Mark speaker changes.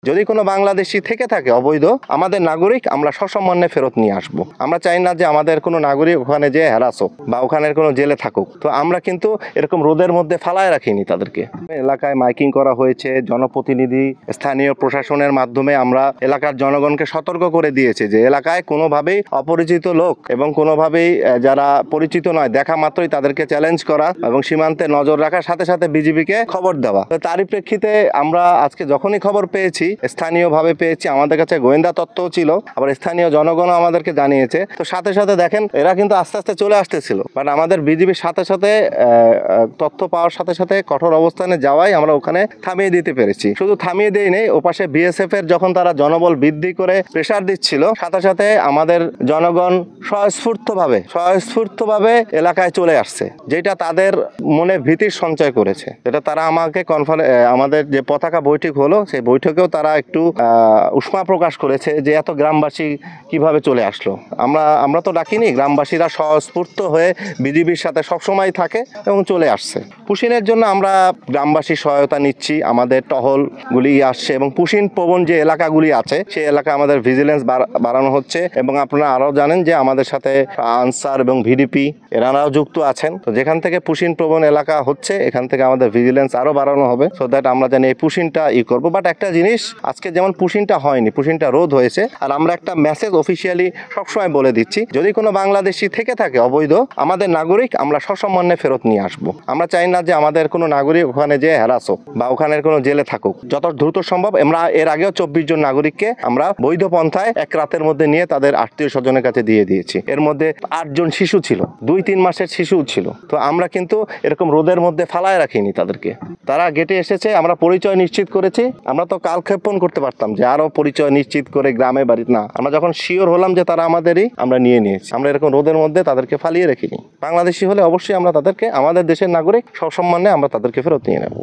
Speaker 1: যদি কোনো বাংলাদেশি থেকে থাকে অবৈধ, আমাদের নাগরিক আমরা সসম্মানে ফেরত নিয়ে আসবো। আমরা চাই না যে আমাদের কোনো নাগরিক ওখানে যে হ্যারাস হোক বা ওখানের কোনো জেলে থাকুক। তো আমরা কিন্তু এরকম রোদের মধ্যে ফালায় রাখিনি তাদেরকে। এলাকায় মাইকিং করা হয়েছে, জনপ্রতিনিধি স্থানীয় প্রশাসনের মাধ্যমে আমরা এলাকার জনগণকে সতর্ক করে দিয়েছে যে এলাকায় কোনোভাবেই অপরিচিত লোক এবং কোনোভাবেই যারা পরিচিত নয় দেখা মাত্রই তাদেরকে চ্যালেঞ্জ করা এবং সীমান্তে নজর রাখার সাথে সাথে বিজিবিকে খবর দেওয়া। তো তারই প্রেক্ষিতে আমরা আজকে যখনই খবর পেয়েছি, স্থানীয়ভাবে পেয়েছি, আমাদের কাছে গোয়েন্দা তথ্যও ছিল, আবার স্থানীয় জনগণও আমাদেরকে জানিয়েছে। তো সাথে সাথে দেখেন এরা কিন্তু আস্তে আস্তে চলে আসতেছিল, বাট আমাদের বিজিবির সাথে সাথে তথ্য পাওয়ার সাথে সাথে কঠোর অবস্থানে যাওয়াই আমরা ওখানে থামিয়ে দিতে পেরেছি। শুধু থামিয়ে দেই নেই, ওপাশে বিএসএফ এর যখন তারা জনবল বৃদ্ধি করে প্রেসার দিচ্ছিল, সাথে সাথে আমাদের জনগণ স্বয়স্ফূর্তভাবে এলাকায় চলে আসছে, যেটা তাদের মনে ভীতির সঞ্চয় করেছে। যেটা তারা আমাকে আমাদের যে পতাকা বৈঠক হলো, সেই বৈঠকেও তারা একটু উষ্মা প্রকাশ করেছে যে এত গ্রামবাসী কিভাবে চলে আসলো। আমরা তো ডাকিনি, গ্রামবাসীরা স্বস্ফূর্ত হয়ে বিজিবির সাথে সবসময় থাকে এবং চলে আসছে। পুশিনের জন্য আমরা গ্রামবাসীর সহায়তা নিচ্ছি, আমাদের টহলগুলি আসছে এবং পুশিন প্রবণ যে এলাকাগুলি আছে সেই এলাকা আমাদের ভিজিলেন্স বাড়ানো হচ্ছে। এবং আপনারা আরও জানেন যে আমাদের সাথে আনসার এবং ভিডিপি এনারাও যুক্ত আছেন। তো যেখান থেকে পুশিন প্রবণ এলাকা হচ্ছে এখান থেকে আমাদের ভিজিলেন্স আরও বাড়ানো হবে, সো দ্যাট আমরা জানি এই পুশিনটা করবো। বাট একটা জিনিস, আজকে যেমন পুশিনটা হয়নি, পুশিনটা রোধ হয়েছে। আর আমরা একটা মেসেজ অফিসিয়ালি সবসময় বলে দিচ্ছি, যদি কোনো বাংলাদেশি থেকে থাকে অবৈধ, আমাদের নাগরিক আমরা সসম্মানে ফেরত নিয়ে আসবো। আমরা চাই না যে আমাদের কোনো নাগরিক ওখানে যে হ্যারাস হোক বা ওখানের কোনো জেলে থাকুক। যত দ্রুত সম্ভব, আমরা এর আগেও 24 জন নাগরিককে আমরা বৈধ পন্থায় এক রাতের মধ্যে নিয়ে তাদের আত্মীয় স্বজনের কাছে দিয়ে দিয়েছি। এর মধ্যে 8 জন শিশু ছিল, 2-3 মাসের শিশু ছিল। তো আমরা কিন্তু এরকম রোদের মধ্যে ফালায় রাখিনি তাদেরকে। তারা গেটে এসেছে, আমরা পরিচয় নিশ্চিত করেছি। আমরা তো কালক্ষেপণ করতে পারতাম যে আরো পরিচয় নিশ্চিত করে গ্রামে বাড়ি না, আমরা যখন শিওর হলাম যে তারা আমাদেরই, আমরা নিয়ে নিয়েছি। আমরা এরকম রোদের মধ্যে তাদেরকে ফালিয়ে রেখিনি। বাংলাদেশি হলে অবশ্যই আমরা তাদেরকে, আমাদের দেশের নাগরিক, সসম্মানে আমরা তাদেরকে ফেরত নিয়ে নেব।